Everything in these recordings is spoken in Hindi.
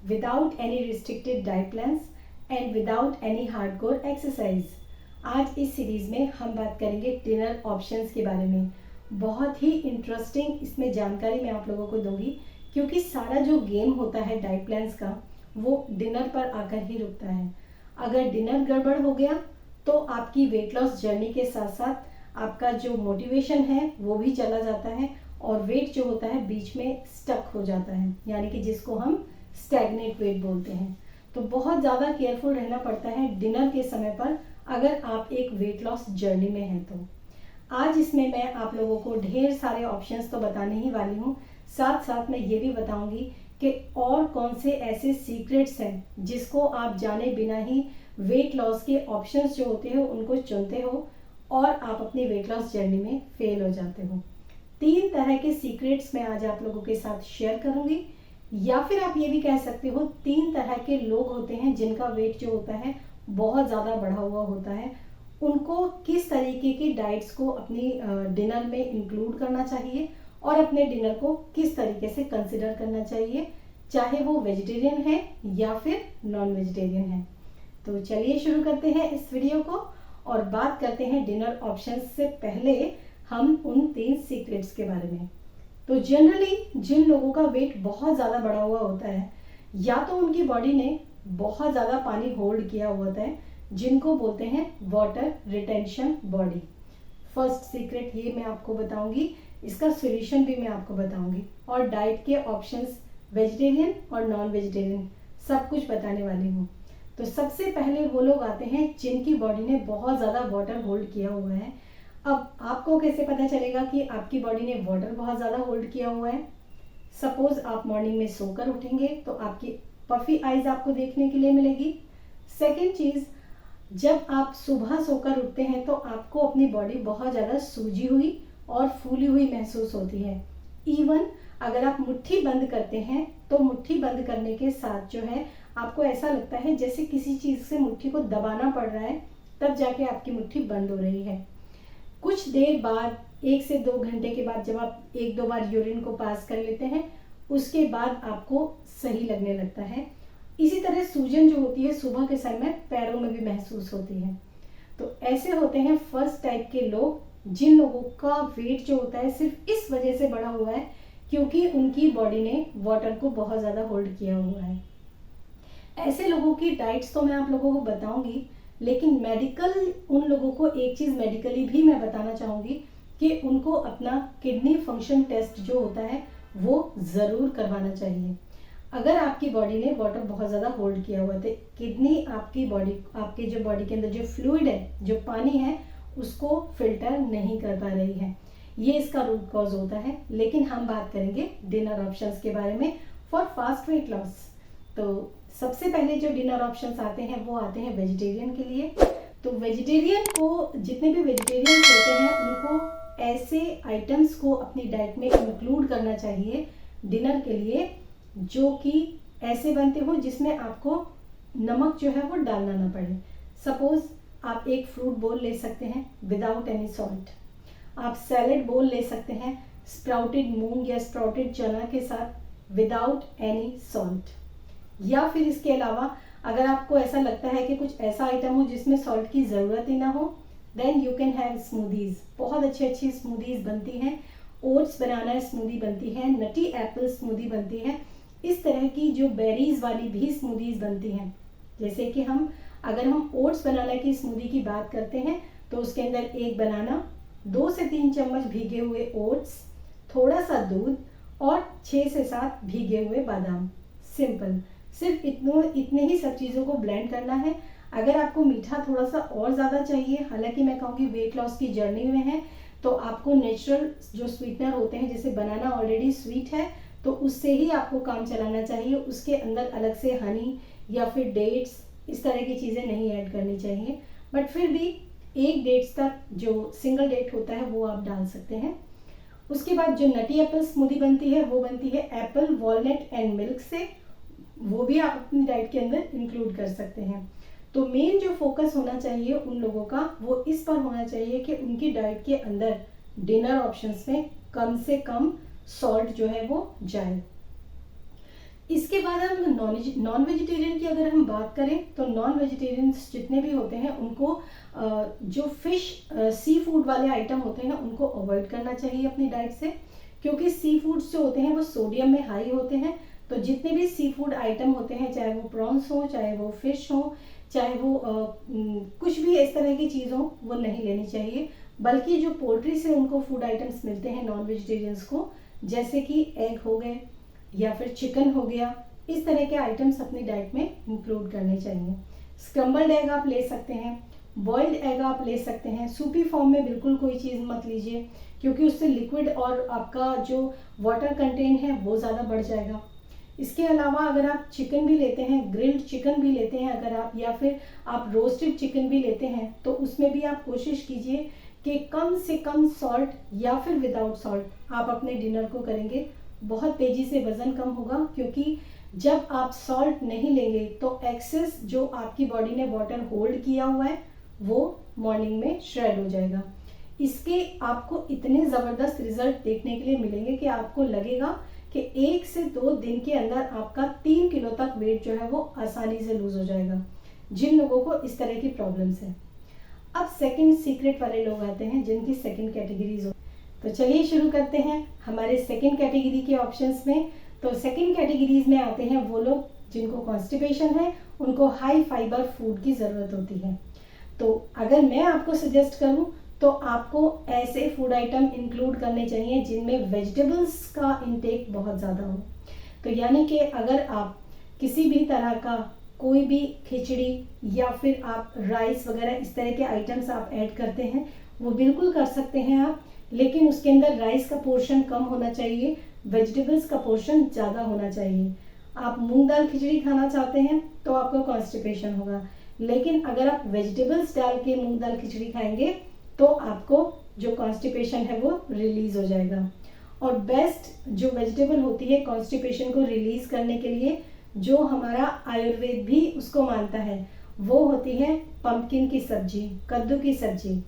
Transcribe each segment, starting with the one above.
without any restricted diet plans and without any hardcore exercise। आज इस सीरीज में हम बात करेंगे डिनर ऑप्शंस के बारे में। बहुत ही इंटरेस्टिंग इसमें जानकारी मैं आप लोगों को दूंगी, क्योंकि सारा जो गेम होता है डाइट प्लान्स का वो डिनर पर आकर ही रुकता है। अगर डिनर गड़बड़ हो गया तो आपकी वेट लॉस जर्नी के साथ साथ आपका जो मोटिवेशन है वो भी चला जाता है और वेट जो होता है बीच में स्टक हो जाता है, यानी कि जिसको हम स्टैग्नेट वेट बोलते हैं। तो बहुत ज़्यादा केयरफुल रहना पड़ता है डिनर के समय पर अगर आप एक वेट लॉस जर्नी में हैं तो। आज इसमें मैं आप लोगों को ढेर सारे ऑप्शंस तो बताने ही वाली हूँ, साथ साथ मैं ये भी बताऊंगी कि और कौन से ऐसे सीक्रेट्स हैं जिसको आप जाने बिना ही वेट लॉस के ऑप्शंस जो होते हैं उनको चुनते हो और आप अपनी वेट लॉस जर्नी में फेल हो जाते हो। 3 तरह के सीक्रेट्स मैं आज आप लोगों के साथ शेयर करूंगी, या फिर आप ये भी कह सकते हो 3 तरह के लोग होते हैं जिनका वेट जो होता है बहुत ज़्यादा बढ़ा हुआ होता है। उनको किस तरीके की डाइट्स को अपनी डिनर में इंक्लूड करना चाहिए और अपने डिनर को किस तरीके से कंसिडर करना चाहिए, चाहे वो वेजिटेरियन है या फिर नॉन वेजिटेरियन है। तो चलिए शुरू करते हैं इस वीडियो को और बात करते हैं डिनर ऑप्शंस से पहले हम उन 3 सीक्रेट्स के बारे में। तो जनरली जिन लोगों का वेट बहुत ज़्यादा बढ़ा हुआ होता है, या तो उनकी बॉडी ने बहुत ज़्यादा पानी होल्ड किया हुआ होता है, जिनको बोलते हैं water retention body. First secret ये मैं आपको बताऊंगी, इसका सॉल्यूशन भी मैं आपको बताऊंगी और डाइट के ऑप्शंस वेजिटेरियन और नॉन वेजिटेरियन सब कुछ बताने वाली हूँ। तो सबसे पहले वो लोग आते हैं जिनकी बॉडी ने बहुत ज़्यादा वाटर होल्ड किया हुआ है। अब आपको कैसे पता चलेगा कि आपकी बॉडी ने वाटर बहुत ज़्यादा होल्ड किया हुआ है? सपोज आप मॉर्निंग में सोकर उठेंगे तो आपकी पफी आइज आपको देखने के लिए मिलेगी। सेकेंड चीज़, जब आप सुबह सोकर उठते हैं तो आपको अपनी बॉडी बहुत ज़्यादा सूजी हुई और फूली हुई महसूस होती है। इवन अगर आप मुट्ठी बंद करते हैं तो मुट्ठी बंद करने के साथ जो है आपको ऐसा लगता है जैसे किसी चीज़ से मुट्ठी को दबाना पड़ रहा है, तब जाके आपकी मुट्ठी बंद हो रही है। कुछ देर बाद 1 से 2 घंटे के बाद जब आप 1-2 बार यूरिन को पास कर लेते हैं, उसके बाद आपको सही लगने लगता है। इसी तरह सूजन जो होती है सुबह के समय पैरों में भी महसूस होती है। तो ऐसे होते हैं फर्स्ट टाइप के लोग, जिन लोगों का वेट जो होता है सिर्फ इस वजह से बढ़ा हुआ है क्योंकि उनकी बॉडी ने वाटर को बहुत ज़्यादा होल्ड किया हुआ है। ऐसे लोगों की डाइट्स तो मैं आप लोगों को बताऊंगी, लेकिन मेडिकल उन लोगों को एक चीज़ मेडिकली भी मैं बताना चाहूँगी कि उनको अपना किडनी फंक्शन टेस्ट जो होता है वो ज़रूर करवाना चाहिए। अगर आपकी बॉडी ने वाटर बहुत ज़्यादा होल्ड किया हुआ है, किडनी आपकी बॉडी, आपके जो बॉडी के अंदर जो फ्लूइड है, जो पानी है, उसको फिल्टर नहीं कर पा रही है, ये इसका रूट कॉज होता है। लेकिन हम बात करेंगे डिनर ऑप्शंस के बारे में फॉर फास्ट वेट लॉस। तो सबसे पहले जो डिनर ऑप्शंस आते हैं वो आते हैं वेजिटेरियन के लिए। तो वेजिटेरियन को, जितने भी वेजिटेरियन होते हैं उनको ऐसे आइटम्स को अपनी डाइट में इंक्लूड करना चाहिए डिनर के लिए जो कि ऐसे बनते हो जिसमें आपको नमक जो है वो डालना ना पड़े। सपोज आप एक फ्रूट बोल ले सकते हैं विदाउट एनी सॉल्ट, आप सैलेड बोल ले सकते हैं स्प्राउटेड मूंग या स्प्राउटेड चना के साथ विदाउट एनी सॉल्ट। या फिर इसके अलावा अगर आपको ऐसा लगता है कि कुछ ऐसा आइटम हो जिसमें सॉल्ट की ज़रूरत ही ना हो, then you can have smoothies. बहुत अच्छी अच्छी स्मूदीज़ बनती हैं, ओट्स बनाना स्मूदी बनती है, नटी एप्पल स्मूदी बनती है, इस तरह की जो बेरीज वाली भी स्मूदीज़ बनती हैं। जैसे कि अगर हम ओट्स बनाना की स्मूदी की बात करते हैं तो उसके अंदर 1 बनाना, 2 से 3 चम्मच भीगे हुए ओट्स, थोड़ा सा दूध और 6 से 7 भीगे हुए बादाम। सिंपल, सिर्फ इतने ही सब चीज़ों को ब्लेंड करना है। अगर आपको मीठा थोड़ा सा और ज़्यादा चाहिए, हालांकि मैं कहूँगी वेट लॉस की जर्नी में है तो आपको नेचुरल जो स्वीटनर होते हैं, जैसे बनाना ऑलरेडी स्वीट है तो उससे ही आपको काम चलाना चाहिए। उसके अंदर अलग से हनी या फिर डेट्स, इस तरह की चीज़ें नहीं ऐड करनी चाहिए। बट फिर भी 1 डेट्स तक जो सिंगल डेट होता है वो आप डाल सकते हैं। उसके बाद जो नटी एप्पल स्मूदी बनती है वो बनती है एप्पल, वॉलनट एंड मिल्क से, वो भी आप अपनी डाइट के अंदर इंक्लूड कर सकते हैं। तो मेन जो फोकस होना चाहिए उन लोगों का वो इस पर होना चाहिए कि उनकी डाइट के अंदर डिनर ऑप्शंस में कम से कम सॉल्ट जो है वो जाए। इसके बाद हम नॉन वेजिटेरियन की अगर हम बात करें तो नॉन वेजिटेरियंस जितने भी होते हैं उनको जो फिश सी फूड वाले आइटम होते हैं उनको अवॉइड करना चाहिए अपनी डाइट से, क्योंकि सी फूड्स जो होते हैं वो सोडियम में हाई होते हैं। तो जितने भी सी फूड आइटम होते हैं, चाहे वो प्रॉन्स हो, चाहे वो फिश हो, चाहे वो कुछ भी इस तरह की चीज़ हो, वो नहीं लेनी चाहिए। बल्कि जो पोल्ट्री से उनको फूड आइटम्स मिलते हैं नॉन वेजिटेरियंस को, जैसे कि एग हो गए या फिर चिकन हो गया, इस तरह के आइटम्स अपनी डाइट में इंक्लूड करने चाहिए। स्क्रम्बल्ड एग आप ले सकते हैं, बॉइल्ड एग आप ले सकते हैं। सूपी फॉर्म में बिल्कुल कोई चीज़ मत लीजिए, क्योंकि उससे लिक्विड और आपका जो वाटर कंटेंट है वो ज़्यादा बढ़ जाएगा। इसके अलावा अगर आप चिकन भी लेते हैं, ग्रिल्ड चिकन भी लेते हैं अगर आप, या फिर आप रोस्टेड चिकन भी लेते हैं, तो उसमें भी आप कोशिश कीजिए कि कम से कम सॉल्ट या फिर विदाउट सॉल्ट आप अपने डिनर को करेंगे। बहुत तेज़ी से वज़न कम होगा, क्योंकि जब आप सॉल्ट नहीं लेंगे तो एक्सेस जो आपकी बॉडी ने वाटर होल्ड किया हुआ है वो मॉर्निंग में श्रेड हो जाएगा। इसके आपको इतने ज़बरदस्त रिजल्ट देखने के लिए मिलेंगे कि आपको लगेगा कि 1 से 2 दिन के अंदर आपका 3 किलो तक वेट जो है वो आसानी से लूज हो जाएगा, जिन लोगों को इस तरह की प्रॉब्लम्स है। अब सेकंड सीक्रेट वाले लोग आते हैं जिनकी सेकंड कैटेगरीज हो। तो चलिए शुरू करते हैं हमारे सेकंड कैटेगरी के ऑप्शंस में। तो सेकंड कैटेगरीज में आते हैं वो लोग जिनको कॉन्स्टिपेशन है, उनको हाई फाइबर फूड की ज़रूरत होती है। तो अगर मैं आपको सजेस्ट करूं तो आपको ऐसे फूड आइटम इंक्लूड करने चाहिए जिनमें वेजिटेबल्स का इंटेक बहुत ज़्यादा हो। तो यानी कि अगर आप किसी भी तरह का कोई भी खिचड़ी या फिर आप राइस वगैरह इस तरह के आइटम्स आप ऐड करते हैं, वो बिल्कुल कर सकते हैं आप, लेकिन उसके अंदर राइस का पोर्शन कम होना चाहिए, वेजिटेबल्स का पोर्शन ज़्यादा होना चाहिए। आप मूंग दाल खिचड़ी खाना चाहते हैं तो आपको कॉन्स्टिपेशन होगा, लेकिन अगर आप वेजिटेबल्स डाल के मूंग दाल खिचड़ी खाएंगे तो आपको जो कॉन्स्टिपेशन है वो रिलीज हो जाएगा। और बेस्ट जो वेजिटेबल होती है कॉन्स्टिपेशन को रिलीज करने के लिए, जो हमारा आयुर्वेद भी उसको मानता है, वो होती है पंपकिन की सब्जी, कद्दू की सब्जी।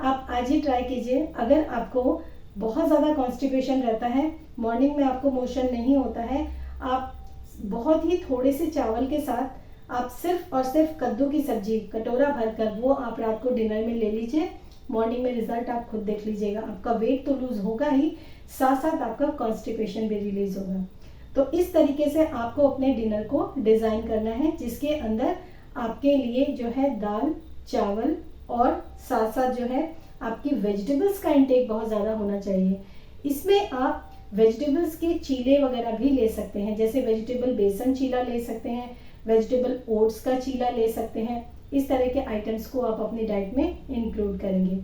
आप आज ही ट्राई कीजिए। अगर आपको बहुत ज़्यादा कॉन्स्टिपेशन रहता है, मॉर्निंग में आपको मोशन नहीं होता है, आप बहुत ही थोड़े से चावल के साथ आप सिर्फ और सिर्फ कद्दू की सब्जी कटोरा भर कर वो आप रात को डिनर में ले लीजिए। मॉर्निंग में रिजल्ट आप खुद देख लीजिएगा। आपका वेट तो लूज होगा ही, साथ साथ आपका कॉन्स्टिपेशन भी रिलीज होगा। तो इस तरीके से आपको अपने डिनर को डिज़ाइन करना है, जिसके अंदर आपके लिए जो है दाल, चावल और साथ साथ जो है आपकी वेजिटेबल्स का इंटेक बहुत ज़्यादा होना चाहिए। इसमें आप वेजिटेबल्स के चीले वगैरह भी ले सकते हैं, जैसे वेजिटेबल बेसन चीला ले सकते हैं, वेजिटेबल ओट्स का चीला ले सकते हैं। इस तरह के आइटम्स को आप अपनी डाइट में इंक्लूड करेंगे।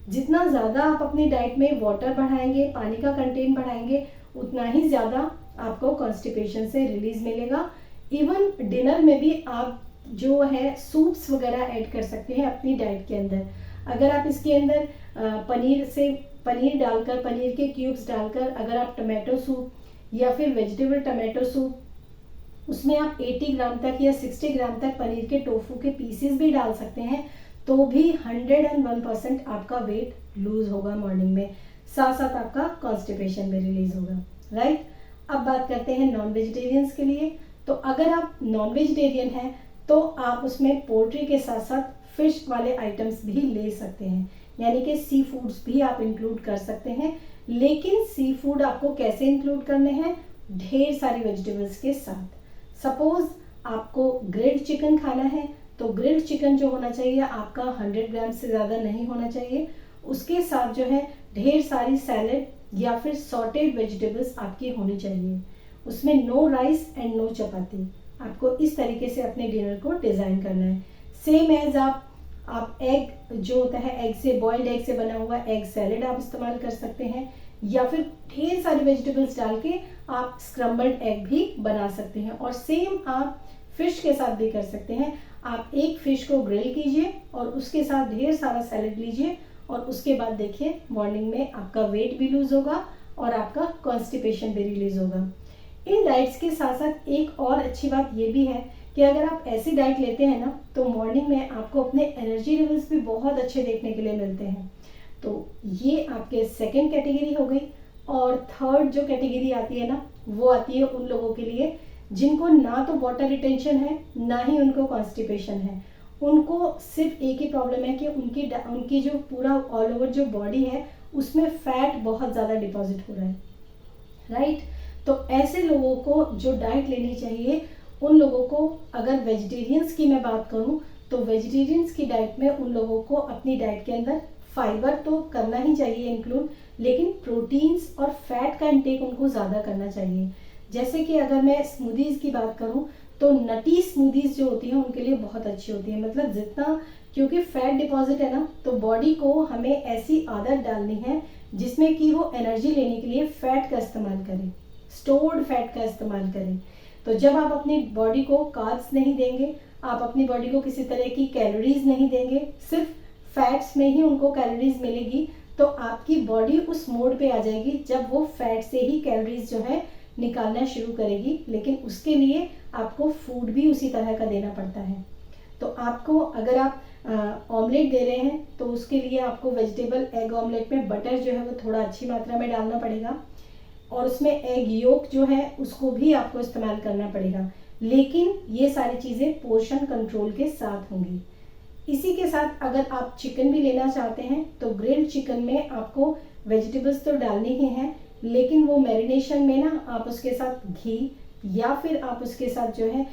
जितना ज़्यादा आप अपनी डाइट में वाटर बढ़ाएंगे, पानी का कंटेंट बढ़ाएंगे, उतना ही ज़्यादा आपको कॉन्स्टिपेशन से रिलीज मिलेगा। इवन डिनर में भी आप जो है सूप्स वगैरह ऐड कर सकते हैं अपनी डाइट के अंदर। अगर आप इसके अंदर पनीर डालकर, पनीर के क्यूब्स डालकर, अगर आप टमाटो सूप या फिर वेजिटेबल टमाटो सूप, उसमें आप 80 ग्राम तक या 60 ग्राम तक पनीर के टोफू के पीसेस भी डाल सकते हैं, तो भी 101% आपका वेट लूज होगा मॉर्निंग में, साथ साथ आपका कॉन्स्टिपेशन भी रिलीज होगा। राइट। अब बात करते हैं नॉन वेजिटेरियंस के लिए। तो अगर आप नॉन वेजिटेरियन हैं तो आप उसमें पोल्ट्री के साथ साथ फिश वाले आइटम्स भी ले सकते हैं, यानी कि सी फूड्स भी आप इंक्लूड कर सकते हैं। लेकिन सी फूड आपको कैसे इंक्लूड करने हैं? ढेर सारी वेजिटेबल्स के साथ। सपोज आपको ग्रिल्ड चिकन खाना है तो ग्रिल्ड चिकन जो होना चाहिए आपका 100 ग्राम से ज़्यादा नहीं होना चाहिए। उसके साथ जो है ढेर सारी सैलेड या फिर सॉटेड वेजिटेबल्स आपकी होनी चाहिए। उसमें नो राइस एंड नो चपाती। आपको इस तरीके से अपने डिनर को डिज़ाइन करना है। सेम एज आप एग जो होता है, एग से, बॉइल्ड एग से बना हुआ एग सैलेड आप इस्तेमाल कर सकते हैं, या फिर ढेर सारी वेजिटेबल्स डाल के आप स्क्रम्बल्ड एग भी बना सकते हैं। और सेम आप फिश के साथ भी कर सकते हैं। आप एक फिश को ग्रिल कीजिए और उसके साथ ढेर सारा सैलेड लीजिए, और उसके बाद देखिए मॉर्निंग में आपका वेट भी लूज होगा और आपका कॉन्स्टिपेशन भी रिलीज होगा। इन डाइट्स के साथ साथ एक और अच्छी बात ये भी है कि अगर आप ऐसी डाइट लेते हैं ना, तो मॉर्निंग में आपको अपने एनर्जी लेवल्स भी बहुत अच्छे देखने के लिए मिलते हैं। तो ये आपके सेकंड कैटेगरी हो गई। और थर्ड जो कैटेगरी आती है ना, वो आती है उन लोगों के लिए जिनको ना तो वाटर रिटेंशन है, ना ही उनको कॉन्स्टिपेशन है, उनको सिर्फ एक ही प्रॉब्लम है कि उनकी जो पूरा ऑल ओवर जो बॉडी है उसमें फैट बहुत ज़्यादा डिपॉजिट हो रहा है, राइट। तो ऐसे लोगों को जो डाइट लेनी चाहिए, उन लोगों को, अगर वेजिटेरियंस की मैं बात करूं तो वेजिटेरियंस की डाइट में उन लोगों को अपनी डाइट के अंदर फाइबर तो करना ही चाहिए इंक्लूड, लेकिन प्रोटीन्स और फैट का इंटेक उनको ज़्यादा करना चाहिए। जैसे कि अगर मैं स्मूदीज़ की बात करूं तो नटी स्मूदीज़ जो होती हैं उनके लिए बहुत अच्छी होती है, मतलब जितना, क्योंकि फैट डिपॉजिट है ना, तो बॉडी को हमें ऐसी आदत डालनी है जिसमें कि वो एनर्जी लेने के लिए फैट का इस्तेमाल करें, स्टोर्ड फैट का इस्तेमाल करें। तो जब आप अपनी बॉडी को कार्ब्स नहीं देंगे, आप अपनी बॉडी को किसी तरह की कैलोरीज नहीं देंगे, सिर्फ फैट्स में ही उनको कैलोरीज मिलेगी, तो आपकी बॉडी उस मोड पे आ जाएगी जब वो फैट से ही कैलोरीज जो है निकालना शुरू करेगी। लेकिन उसके लिए आपको फूड भी उसी तरह का देना पड़ता है। तो आपको, अगर आप ऑमलेट दे रहे हैं तो उसके लिए आपको वेजिटेबल एग ऑमलेट में बटर जो है वो थोड़ा अच्छी मात्रा में डालना पड़ेगा, और उसमें एग योक जो है उसको भी आपको इस्तेमाल करना पड़ेगा। लेकिन ये सारी चीज़ें पोर्शन कंट्रोल के साथ होंगी। इसी के साथ अगर आप चिकन भी लेना चाहते हैं तो ग्रिल्ड चिकन में आपको वेजिटेबल्स तो डालनी ही हैं, लेकिन वो मैरिनेशन में ना आप उसके साथ घी या फिर आप उसके साथ जो है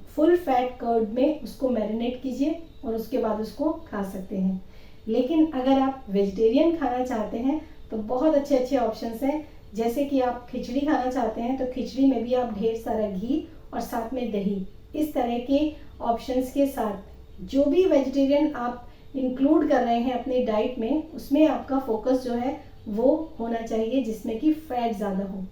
फुल फैट कर्ड में उसको मैरिनेट कीजिए और उसके बाद उसको खा सकते हैं। लेकिन अगर आप वेजिटेरियन खाना चाहते हैं तो बहुत अच्छे अच्छे ऑप्शंस हैं। जैसे कि आप खिचड़ी खाना चाहते हैं तो खिचड़ी में भी आप ढेर सारा घी और साथ में दही, इस तरह के ऑप्शंस के साथ जो भी वेजिटेरियन आप इंक्लूड कर रहे हैं अपनी डाइट में, उसमें आपका फोकस जो है वो होना चाहिए जिसमें कि फैट ज़्यादा हो।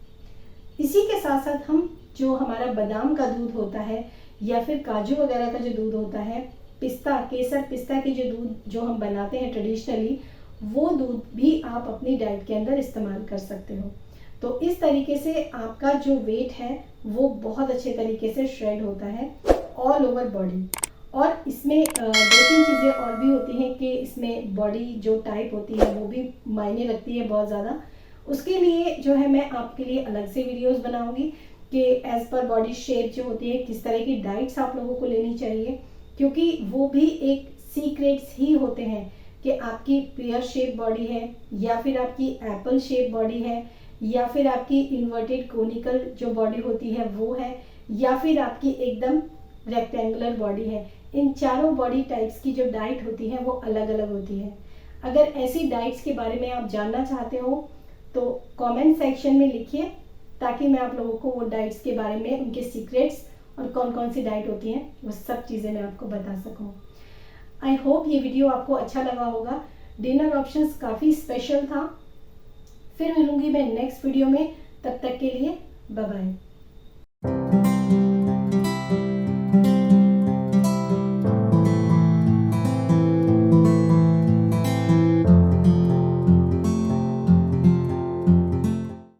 इसी के साथ साथ हम जो हमारा बादाम का दूध होता है या फिर काजू वगैरह का जो दूध होता है, पिस्ता, केसर पिस्ता के जो दूध जो हम बनाते हैं ट्रेडिशनली, वो दूध भी आप अपनी डाइट के अंदर इस्तेमाल कर सकते हो। तो इस तरीके से आपका जो वेट है वो बहुत अच्छे तरीके से श्रेड होता है ऑल ओवर बॉडी। और इसमें दो तीन चीज़ें और भी होती हैं कि इसमें बॉडी जो टाइप होती है वो भी मायने रखती है बहुत ज़्यादा। उसके लिए जो है मैं आपके लिए अलग से वीडियोस बनाऊंगी कि एज पर बॉडी शेप जो होती है किस तरह की डाइट्स आप लोगों को लेनी चाहिए, क्योंकि वो भी एक सीक्रेट्स ही होते हैं कि आपकी पेयर शेप बॉडी है या फिर आपकी एप्पल शेप बॉडी है या फिर आपकी इन्वर्टेड कोनिकल जो बॉडी होती है वो है, या फिर आपकी एकदम रेक्टेंगुलर बॉडी है। इन चारों बॉडी टाइप्स की जो डाइट होती है वो अलग अलग होती है। अगर ऐसी डाइट्स के बारे में आप जानना चाहते हो तो कमेंट सेक्शन में लिखिए, ताकि मैं आप लोगों को वो डाइट्स के बारे में, उनके सीक्रेट्स और कौन कौन सी डाइट होती हैं वो सब चीज़ें मैं आपको बता सकूं। आई होप ये वीडियो आपको अच्छा लगा होगा। डिनर ऑप्शंस काफ़ी स्पेशल था। फिर मिलूंगी मैं नेक्स्ट वीडियो में, तब तक के लिए बाय बाय।